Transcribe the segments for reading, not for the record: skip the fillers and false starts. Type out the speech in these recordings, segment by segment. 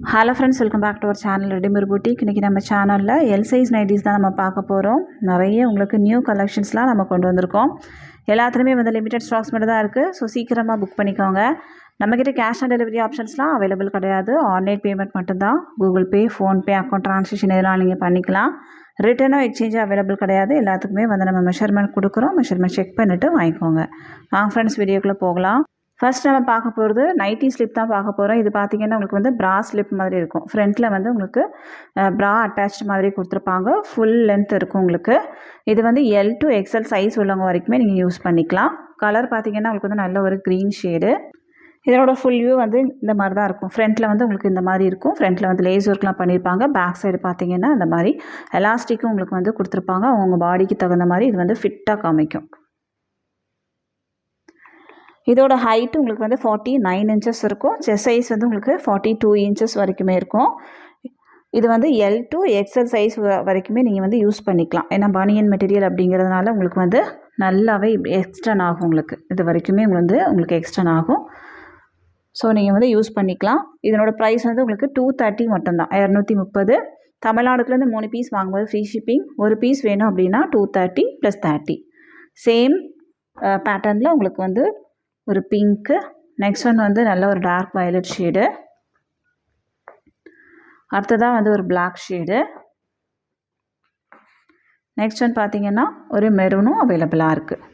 Hello friends, welcome back to our channel readymade boutique. இன்றைக்கி நம்ம சேனலில் எல் சைஸ் நைட்டிஸ் தான் நம்ம பார்க்க போகிறோம். நிறைய உங்களுக்கு நியூ கலெக்ஷன்ஸ்லாம் நம்ம கொண்டு வந்திருக்கோம். எல்லாத்துலேயுமே வந்து லிமிடெட் ஸ்டாக்ஸ் மட்டும் தான் இருக்குது. ஸோ சீக்கிரமாக புக் பண்ணிக்கோங்க. நம்மக்கிட்ட கேஷ் ஆன் டெலிவரி ஆப்ஷன்ஸ்லாம் அவைலபிள் கிடையாது. ஆன்லைன் பேமெண்ட் மட்டும்தான். Google Pay, PhonePe, account transaction இதெல்லாம் நீங்கள் பண்ணிக்கலாம். ரிட்டர்னோ எக்ஸ்சேஞ்சும் அவைலபிள் கிடையாது. எல்லாத்துக்குமே வந்து நம்ம மெஷர்மெண்ட் கொடுக்குறோம். மெஷர்மெண்ட் செக் பண்ணிவிட்டு வாங்கிக்கோங்க. வாங்க ஃப்ரெண்ட்ஸ், வீடியோக்குள்ளே போகலாம். ஃபர்ஸ்ட் நம்ம பார்க்க போகிறது நைட்டி ஸ்லிப் தான் பார்க்க போகிறோம். இது பார்த்திங்கன்னா உங்களுக்கு வந்து ப்ரா ஸ்லிப் மாதிரி இருக்கும். ஃப்ரண்ட்டில் வந்து உங்களுக்கு ப்ரா அட்டாச்ட் மாதிரி கொடுத்துருப்பாங்க. ஃபுல் லென்த் இருக்கும் உங்களுக்கு. இது வந்து எல் டு எக்ஸ்எல் சைஸ் உள்ளவங்க வரைக்குமே நீங்கள் யூஸ் பண்ணிக்கலாம். கலர் பார்த்திங்கன்னா உங்களுக்கு வந்து நல்ல ஒரு க்ரீன் ஷேடு. இதனோட ஃபுல் வியூ வந்து இந்த மாதிரி தான் இருக்கும். ஃப்ரண்ட்டில் வந்து உங்களுக்கு இந்த மாதிரி இருக்கும். ஃப்ரண்ட்டில் வந்து லேஸ் ஒர்க்லாம் பண்ணியிருப்பாங்க. பேக் சைடு பார்த்திங்கன்னா இந்த மாதிரி எலாஸ்டிக்கும் உங்களுக்கு வந்து கொடுத்துருப்பாங்க. அவங்க பாடிக்கு தகுந்த மாதிரி இது வந்து ஃபிட்டாக காமிக்கும். இதோட ஹைட்டு உங்களுக்கு வந்து 49 இன்ச்சஸ் இருக்கும். செஸ்ட் சைஸ் வந்து உங்களுக்கு 42 இன்ச்சஸ் வரைக்குமே இருக்கும். இது வந்து எல் டு எக்ஸ்எல் சைஸ் வரைக்குமே நீங்கள் வந்து யூஸ் பண்ணிக்கலாம். ஏன்னா பனியன் மெட்டீரியல் அப்படிங்கிறதுனால உங்களுக்கு வந்து நல்லாவே எக்ஸ்டன் ஆகும். உங்களுக்கு இது வரைக்குமே உங்களுக்கு எக்ஸ்டன் ஆகும். ஸோ நீங்கள் வந்து யூஸ் பண்ணிக்கலாம். இதனோட ப்ரைஸ் வந்து உங்களுக்கு 230 மட்டும்தான், 230. தமிழ்நாடுக்குலேருந்து 3 பீஸ் வாங்கும்போது ஃப்ரீ ஷிப்பிங். ஒரு பீஸ் வேணும் அப்படின்னா 230 + 30. சேம் பேட்டர்னில் உங்களுக்கு வந்து ஒரு பிங்க்கு. நெக்ஸ்ட் ஒன் வந்து நல்ல ஒரு டார்க் வயலட் ஷேடு. அடுத்ததாக வந்து ஒரு பிளாக் ஷேடு. நெக்ஸ்ட் ஒன் பார்த்திங்கன்னா ஒரு மெரூனும் அவைலபிளாக இருக்குது.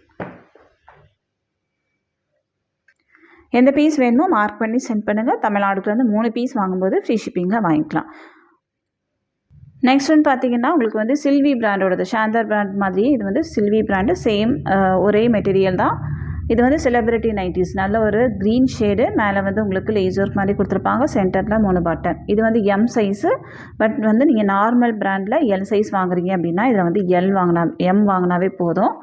எந்த பீஸ் வேணுமோ மார்க் பண்ணி சென்ட் பண்ணுங்கள். தமிழ்நாடுக்குலேருந்து 3 பீஸ் வாங்கும்போது ஃப்ரீ ஷிப்பிங்கில் வாங்கிக்கலாம். நெக்ஸ்ட் ஒன் பார்த்திங்கன்னா உங்களுக்கு வந்து சில்வி பிராண்டோடது, ஷாந்தர் பிராண்ட் மாதிரியே இது வந்து சில்வி பிராண்டு. சேம் ஒரே மெட்டீரியல் தான். இது வந்து செலிப்ரிட்டி நைட்டிஸ். நல்ல ஒரு க்ரீன் ஷேடு. மேலே வந்து உங்களுக்கு லேஸ் ஒர்க் மாதிரி கொடுத்துருப்பாங்க. சென்டரில் 3 பட்டன். இது வந்து எம் சைஸு. பட் வந்து நீங்கள் நார்மல் பிராண்டில் எல் சைஸ் வாங்குறீங்க அப்படின்னா இதில் வந்து எம் வாங்கினாவே போதும்.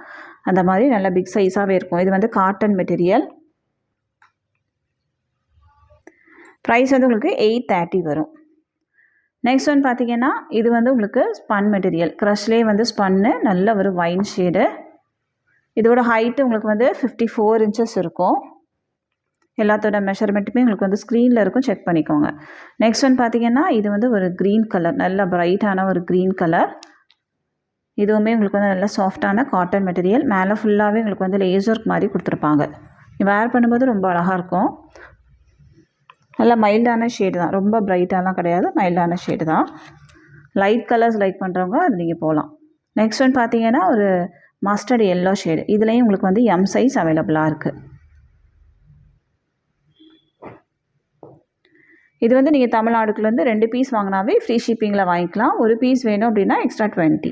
அந்த மாதிரி நல்ல பிக் சைஸாகவே இருக்கும். இது வந்து காட்டன் மெட்டீரியல். ப்ரைஸ் வந்து உங்களுக்கு 830 வரும். நெக்ஸ்ட் ஒன் பார்த்திங்கன்னா இது வந்து உங்களுக்கு ஸ்பன் மெட்டீரியல். க்ரஷ்லேயே வந்து ஸ்பன்னு. நல்ல ஒரு வைன் ஷேடு. இதோட ஹைட்டு உங்களுக்கு வந்து 54 இன்ச்சஸ் இருக்கும். எல்லாத்தோட மெஷர்மெண்ட்டுமே உங்களுக்கு வந்து ஸ்க்ரீனில் இருக்கும், செக் பண்ணிக்கோங்க. நெக்ஸ்ட் ஒன் பார்த்திங்கன்னா இது வந்து ஒரு க்ரீன் கலர், நல்ல ப்ரைட்டான ஒரு க்ரீன் கலர். இதுவுமே உங்களுக்கு வந்து நல்ல சாஃப்டான காட்டன் மெட்டீரியல். மேலே ஃபுல்லாகவே உங்களுக்கு வந்து லேஸ் ஒர்க் மாதிரி கொடுத்துருப்பாங்க. வேர் பண்ணும்போது ரொம்ப அழகாக இருக்கும். நல்ல மைல்டான ஷேடு தான், ரொம்ப ப்ரைட்டாலாம் கிடையாது, மைல்டான ஷேடு தான். லைட் கலர்ஸ் லைக் பண்ணுறவங்க அது நீங்கள் போகலாம். நெக்ஸ்ட் ஒன் பார்த்திங்கன்னா ஒரு மஸ்டர்ட் எல்லோ ஷேடு. இதுலேயும் உங்களுக்கு வந்து எம் சைஸ் அவைலபிளாக இருக்குது. இது வந்து நீங்கள் தமிழ்நாடுக்குலேருந்து 2 பீஸ் வாங்கினாவே ஃப்ரீ ஷிப்பிங்கில் வாங்கிக்கலாம். ஒரு பீஸ் வேணும் அப்படின்னா எக்ஸ்ட்ரா 20.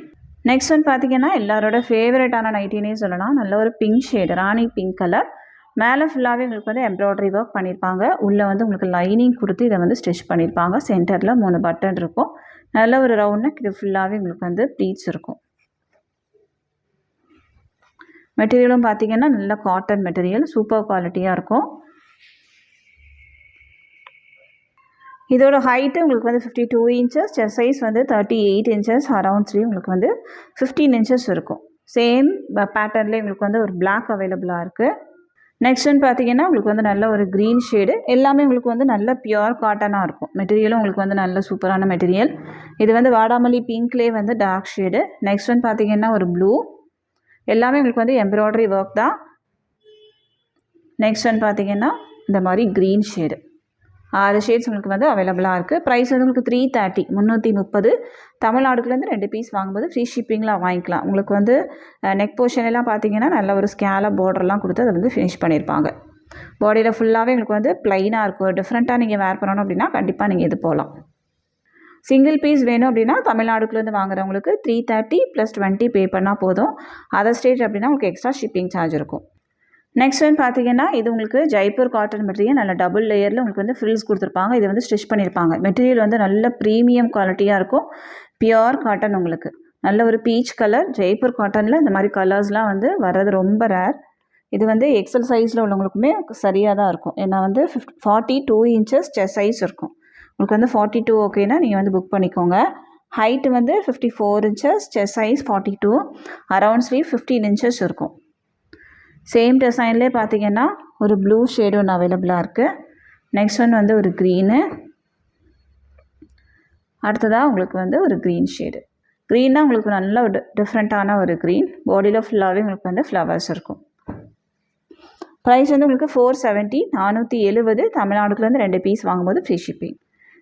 நெக்ஸ்ட் ஒன் பார்த்திங்கன்னா எல்லாரோட ஃபேவரட்டான நைட்டினே சொல்லலாம். நல்ல ஒரு பிங்க் ஷேடு, ராணி பிங்க் கலர். மேலே ஃபுல்லாகவே உங்களுக்கு வந்து எம்ப்ராய்டரி ஒர்க் பண்ணியிருப்பாங்க. உள்ளே வந்து உங்களுக்கு லைனிங் கொடுத்து இதை வந்து ஸ்டிச் பண்ணியிருப்பாங்க. சென்டரில் 3 பட்டன் இருக்கும். நல்ல ஒரு ரவுண்ட் நெக். இது ஃபுல்லாகவே உங்களுக்கு வந்து ப்ளீட்ஸ் இருக்கும். மெட்டீரியலும் பார்த்திங்கன்னா நல்ல காட்டன் மெட்டீரியல், சூப்பர் குவாலிட்டியாக இருக்கும். இதோட ஹைட்டு உங்களுக்கு வந்து 52 இன்ச்சஸ். செஸ்ட் சைஸ் வந்து 38 இன்ச்சஸ். அரவுண்ட்ஸ்லேயும் உங்களுக்கு வந்து 15 இன்ச்சஸ் இருக்கும். சேம் பேட்டர்ன்லேயே உங்களுக்கு வந்து ஒரு பிளாக் அவைலபிளாக இருக்குது. நெக்ஸ்ட் ஒன் பார்த்திங்கன்னா உங்களுக்கு வந்து நல்ல ஒரு க்ரீன் ஷேடு. எல்லாமே உங்களுக்கு வந்து நல்ல பியூர் காட்டனாக இருக்கும். மெட்டீரியலும் உங்களுக்கு வந்து நல்ல சூப்பரான மெட்டீரியல். இது வந்து வாடாமல்லி பிங்க்லேயே வந்து டார்க் ஷேடு. நெக்ஸ்ட் ஒன் பார்த்திங்கன்னா ஒரு ப்ளூ. எல்லாமே உங்களுக்கு வந்து எம்ப்ராய்டரி ஒர்க் தான். நெக்ஸ்ட் ஒன் பார்த்திங்கன்னா இந்த மாதிரி க்ரீன் ஷேடு. 6 ஷேட்ஸ் உங்களுக்கு வந்து அவைலபிளாக இருக்குது. ப்ரைஸ் வந்து உங்களுக்கு 330, 330. தமிழ்நாடுக்குலேருந்து 2 பீஸ் வாங்கும்போது ஃப்ரீ ஷிப்பிங்கில் வாங்கிக்கலாம். உங்களுக்கு வந்து நெக் போர்ஷன் எல்லாம் பார்த்திங்கன்னா நல்ல ஒரு ஸ்கேலப் பார்டர்லாம் கொடுத்து அதை வந்து ஃபினிஷ் பண்ணியிருப்பாங்க. பாடியில் ஃபுல்லாகவே உங்களுக்கு வந்து ப்ளைனாக இருக்கும். டிஃப்ரெண்ட்டாக நீங்கள் வேர் பண்ணணும் அப்படின்னா கண்டிப்பாக நீங்கள் இது போகலாம். சிங்கிள் பீஸ் வேணும் அப்படின்னா தமிழ்நாடுக்குலேருந்து வாங்குறவங்களுக்கு 330 + 20 பே பண்ணால் போதும். அதர் ஸ்டேட் அப்படின்னா உங்களுக்கு எக்ஸ்ட்ரா ஷிப்பிங் சார்ஜ் இருக்கும். நெக்ஸ்ட் ஒன் பார்த்திங்கன்னா இது உங்களுக்கு ஜெய்ப்பூர் காட்டன் மெட்டீரியல். நல்ல டபுள் லேயரில் உங்களுக்கு வந்து ஃப்ரில்ஸ் கொடுத்துருப்பாங்க. இது வந்து ஸ்டிச் பண்ணியிருப்பாங்க. மெட்டீரியல் வந்து நல்ல ப்ரீமியம் குவாலிட்டியாக இருக்கும். Pure cotton. உங்களுக்கு நல்ல ஒரு பீச் கலர். ஜெய்ப்பூர் காட்டனில் இந்த மாதிரி கலர்ஸ்லாம் வந்து வர்றது ரொம்ப ரேர். இது வந்து எக்ஸல் சைஸில் உள்ளவங்களுக்குமே சரியாக தான் இருக்கும். ஏன்னா வந்து 42 இன்ச்சஸ் செஸ்ட் சைஸ் இருக்கும். உங்களுக்கு வந்து 42 ஓகேனா நீங்கள் வந்து புக் பண்ணிக்கோங்க. ஹைட்டு வந்து 54 inches. Chest size 42. Around sleeve 15 inches இருக்கும். சேம் டிசைன்லேயே பார்த்திங்கன்னா ஒரு ப்ளூ ஷேடு ஒன்று அவைலபிளாக இருக்குது. நெக்ஸ்ட் ஒன் வந்து ஒரு க்ரீனு. அடுத்ததாக உங்களுக்கு வந்து ஒரு க்ரீன் ஷேடு. க்ரீன்னா உங்களுக்கு நல்ல ஒரு டிஃப்ரெண்ட்டான ஒரு க்ரீன். பாடியில் ஃபுல்லாகவே உங்களுக்கு வந்து ஃப்ளவர்ஸ் இருக்கும். ப்ரைஸ் வந்து உங்களுக்கு 470, 470. தமிழ்நாடுக்குலேருந்து 2 பீஸ் வாங்கும்போது ஃப்ரீ ஷிப்பிங்.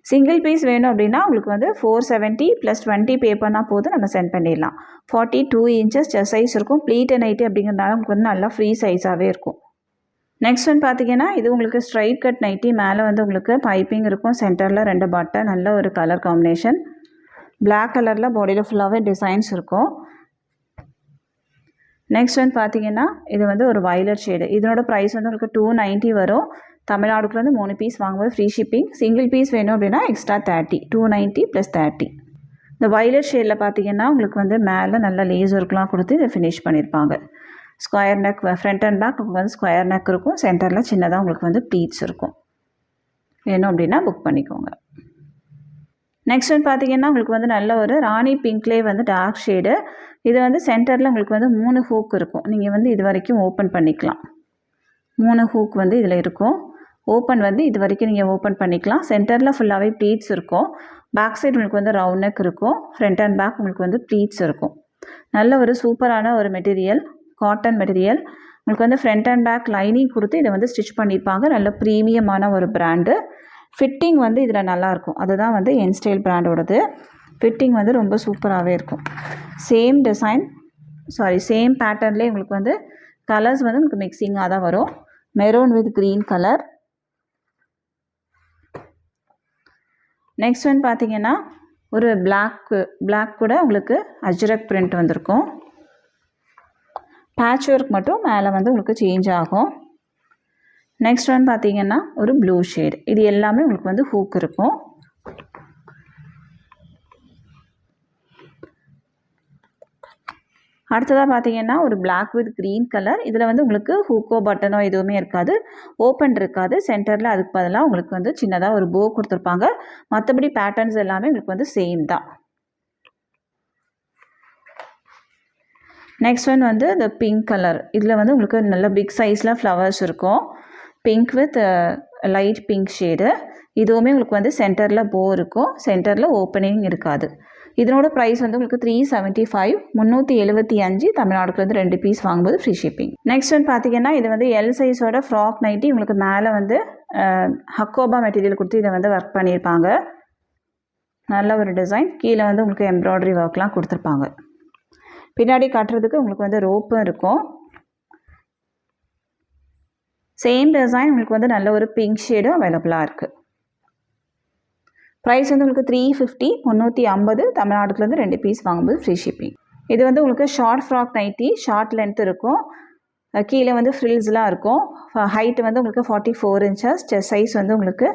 சிங்கிள் பீஸ் வேணும் அப்படின்னா உங்களுக்கு வந்து 470 + 20 பே பண்ணால் போதும், நம்ம சென்ட் பண்ணிடலாம். 42 இன்ச்சஸ் செஸ்ட் சைஸ் இருக்கும். ப்ளீட் நைட்டி அப்படிங்கிறதுனால உங்களுக்கு வந்து நல்லா ஃப்ரீ சைஸாகவே இருக்கும். நெக்ஸ்ட் ஒன் பார்த்தீங்கன்னா இது உங்களுக்கு ஸ்ட்ரைட் கட் நைட்டி. மேலே வந்து உங்களுக்கு பைப்பிங் இருக்கும். சென்டரில் 2 பட்டன், நல்ல ஒரு கலர் காம்பினேஷன். பிளாக் கலரில் பாடியில் ஃபுல்லாகவே டிசைன்ஸ் இருக்கும். நெக்ஸ்ட் வந்து பார்த்தீங்கன்னா இது வந்து ஒரு வயலட் ஷேடு. இதனோட ப்ரைஸ் வந்து உங்களுக்கு 290 வரும். தமிழ்நாடுக்குலேருந்து 3 பீஸ் வாங்கும்போது ஃப்ரீ ஷிப்பிங். சிங்கிள் பீஸ் வேணும் அப்படின்னா எக்ஸ்ட்ரா 30. 290 + 30. இந்த வயலட் ஷேடில் பார்த்தீங்கன்னா உங்களுக்கு வந்து மேலே நல்ல லேஸ் ஒர்க்லாம் கொடுத்து இதை ஃபினிஷ் பண்ணியிருப்பாங்க. Square neck, front and back உங்களுக்கு வந்து ஸ்கொயர் நெக் இருக்கும். சென்டரில் சின்னதாக உங்களுக்கு வந்து ப்ளீட்ஸ் இருக்கும். வேணும் அப்படின்னா புக் பண்ணிக்கோங்க. நெக்ஸ்ட் வந்து பார்த்தீங்கன்னா உங்களுக்கு வந்து நல்ல ஒரு ராணி பிங்க்லேயே வந்து டார்க் ஷேடு. இது வந்து சென்டரில் உங்களுக்கு வந்து 3 ஹூக் இருக்கும். நீங்கள் வந்து இது வரைக்கும் ஓப்பன் பண்ணிக்கலாம். 3 ஹூக் வந்து இதில் இருக்கும். ஓப்பன் வந்து இது வரைக்கும் நீங்கள் ஓப்பன் பண்ணிக்கலாம். சென்டரில் ஃபுல்லாகவே ப்ளீட்ஸ் இருக்கும். பேக் சைடு உங்களுக்கு வந்து ரவுண்ட் நெக் இருக்கும். ஃப்ரண்ட் அண்ட் பேக் உங்களுக்கு வந்து ப்ளீட்ஸ் இருக்கும். நல்ல ஒரு சூப்பரான ஒரு மெட்டீரியல், காட்டன் மெட்டீரியல். உங்களுக்கு வந்து ஃப்ரண்ட் அண்ட் பேக் லைனிங் கொடுத்து இதை வந்து ஸ்டிச் பண்ணியிருப்பாங்க. நல்ல ப்ரீமியமான ஒரு பிராண்டு. ஃபிட்டிங் வந்து இதில் நல்லாயிருக்கும். அதுதான் வந்து என் ஸ்டைல் பிராண்டோடது. ஃபிட்டிங் வந்து ரொம்ப சூப்பராகவே இருக்கும். சேம் டிசைன், சேம் பேட்டர்ன்லேயே உங்களுக்கு வந்து கலர்ஸ் வந்து உங்களுக்கு மிக்சிங்காக தான் வரும். Maroon with green colour. Next வந்து பார்த்தீங்கன்னா ஒரு பிளாக் கூட உங்களுக்கு அஜ்ரக் பிரிண்ட் வந்திருக்கும். பேட்ச் ஒர்க் மட்டும் மேலே வந்து உங்களுக்கு சேஞ்ச் ஆகும். நெக்ஸ்ட் வந்து பார்த்தீங்கன்னா ஒரு ப்ளூ ஷேடு. இது எல்லாமே உங்களுக்கு வந்து ஹூக் இருக்கும். அடுத்ததாக பார்த்தீங்கன்னா ஒரு பிளாக் வித் க்ரீன் கலர். இதில் வந்து உங்களுக்கு ஹூக்கோ பட்டனோ எதுவுமே இருக்காது. ஓப்பன் இருக்காது. சென்டரில் அதுக்கு பதிலாக உங்களுக்கு வந்து சின்னதாக ஒரு போ கொடுத்துருப்பாங்க. மற்றபடி பேட்டர்ன்ஸ் எல்லாமே உங்களுக்கு வந்து சேம் தான். நெக்ஸ்ட் ஒன் வந்து இந்த பிங்க் கலர். இதில் வந்து உங்களுக்கு நல்ல பிக் சைஸில் ஃப்ளவர்ஸ் இருக்கும். Pink with light pink shade. இதுவுமே உங்களுக்கு வந்து சென்டரில் போ இருக்கும். சென்டரில் ஓப்பனிங் இருக்காது. இதனோட ப்ரைஸ் வந்து உங்களுக்கு 375, 375. தமிழ்நாடுக்குலேருந்து 2 பீஸ் வாங்கும்போது ஃப்ரீ ஷிப்பிங். நெக்ஸ்ட் வந்து பார்த்தீங்கன்னா இது வந்து எல் சைஸோட ஃப்ராக் நைட்டி. உங்களுக்கு மேலே வந்து ஹக்கோபா மெட்டீரியல் கொடுத்து இதை வந்து ஒர்க் பண்ணியிருப்பாங்க. நல்ல ஒரு டிசைன். கீழே வந்து உங்களுக்கு எம்ப்ராய்டரி ஒர்க்லாம் கொடுத்துருப்பாங்க. பின்னாடி கட்டுறதுக்கு உங்களுக்கு வந்து ரோப்பும் இருக்கும். சேம் டிசைன் உங்களுக்கு வந்து நல்ல ஒரு பிங்க் ஷேடும் அவைலபிளாக இருக்குது. ப்ரைஸ் வந்து உங்களுக்கு 350, 350. தமிழ்நாடுக்குலேருந்து 2 பீஸ் வாங்கும்போது ஃப்ரீ ஷிப்பிங். இது வந்து உங்களுக்கு short frock nightie. Short length இருக்கும். கீழே வந்து ஃப்ரில்ஸ்லாம் இருக்கும். ஹைட் வந்து உங்களுக்கு 44 இன்ச்சஸ். செஸ்ட் சைஸ் வந்து உங்களுக்கு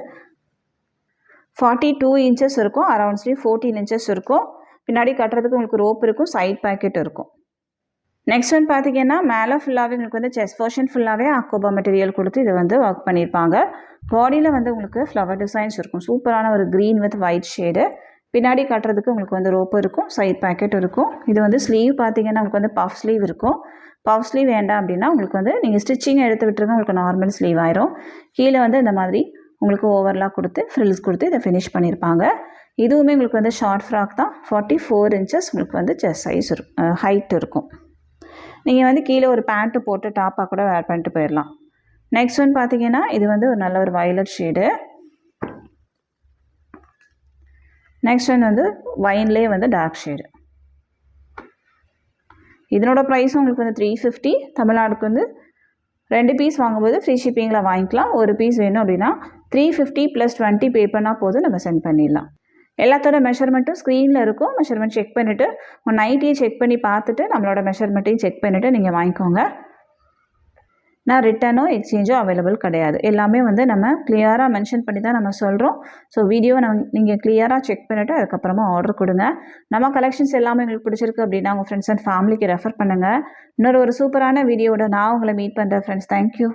42 இன்ச்சஸ் இருக்கும். அரௌண்ட் 14 இன்ச்சஸ் இருக்கும். பின்னாடி கட்டுறதுக்கு உங்களுக்கு ரோப் இருக்கும். சைட் பேக்கெட் இருக்கும். நெக்ஸ்ட் ஒன் பார்த்தீங்கன்னா மேலே ஃபுல்லாகவே உங்களுக்கு வந்து செஸ்ட் போர்ஷன் ஃபுல்லாகவே அக்கோபா மெட்டீரியல் கொடுத்து இதை வந்து ஒர்க் பண்ணியிருப்பாங்க. பாடியில் வந்து உங்களுக்கு ஃப்ளவர் டிசைன்ஸ் இருக்கும். சூப்பரான ஒரு க்ரீன் வித் ஒயிட் ஷேடு. பின்னாடி கட்டுறதுக்கு உங்களுக்கு வந்து ரோப்பு இருக்கும். சைட் பேக்கெட் இருக்கும். இது வந்து ஸ்லீவ் பார்த்தீங்கன்னா உங்களுக்கு வந்து பஃப் ஸ்லீவ் இருக்கும். பஃப் ஸ்லீவ் வேண்டாம் அப்படின்னா உங்களுக்கு வந்து நீங்கள் ஸ்டிச்சிங் எடுத்து விட்டுருங்க. உங்களுக்கு நார்மல் ஸ்லீவ் ஆயிரும். கீழே வந்து இந்த மாதிரி உங்களுக்கு ஓவர்லாக் கொடுத்து ஃப்ரில்ஸ் கொடுத்து இதை ஃபினிஷ் பண்ணியிருப்பாங்க. இதுவுமே உங்களுக்கு வந்து ஷார்ட் ஃப்ராக் தான். 44 இன்ச்சஸ் உங்களுக்கு வந்து செஸ்ட் சைஸ் ஹைட் இருக்கும். நீங்கள் வந்து கீழே ஒரு பேண்ட்டு போட்டு டாப்பாக கூட வேர் பண்ணிட்டு போயிடலாம். நெக்ஸ்ட் ஒன் பார்த்தீங்கன்னா இது வந்து ஒரு நல்ல ஒரு வயலட் ஷேடு. நெக்ஸ்ட் ஒன் வந்து வைன்லேயே வந்து டார்க் ஷேடு. இதனோட ப்ரைஸும் உங்களுக்கு வந்து 350. தமிழ்நாடுக்கு வந்து 2 பீஸ் வாங்கும்போது ஃப்ரீ ஷிப்பிங்கில் வாங்கிக்கலாம். ஒரு பீஸ் வேணும் அப்படின்னா 350 + 20 பே பண்ணால் போதும், நம்ம சென்ட் பண்ணிடலாம். எல்லாத்தோட மெஷர்மெண்ட்டும் ஸ்க்ரீனில் இருக்கும். மெஷர்மெண்ட் செக் பண்ணிவிட்டு உங்கள் நைட்டியை செக் பண்ணி பார்த்துட்டு நம்மளோட மெஷர்மெண்ட்டையும் செக் பண்ணிவிட்டு நீங்கள் வாங்கிக்கோங்க. நான் ரிட்டனோ எக்ஸ்சேஞ்சோ அவைலபிள் கிடையாது. எல்லாமே வந்து நம்ம கிளியராக மென்ஷன் பண்ணி தான் நம்ம சொல்கிறோம். ஸோ வீடியோவை நீங்கள் கிளியராக செக் பண்ணிவிட்டு அதுக்கப்புறமா ஆர்டர் கொடுங்க. நம்ம கலெக்ஷன்ஸ் எல்லாமே உங்களுக்கு பிடிச்சிருக்கு அப்படின்னா உங்கள் ஃப்ரெண்ட்ஸ் அண்ட் ஃபேமிலிக்கு ரெஃபர் பண்ணுங்கள். இன்னொரு ஒரு சூப்பரான வீடியோவோட நான் உங்களை மீட் பண்ணுறேன் ஃப்ரெண்ட்ஸ். தேங்க்யூ.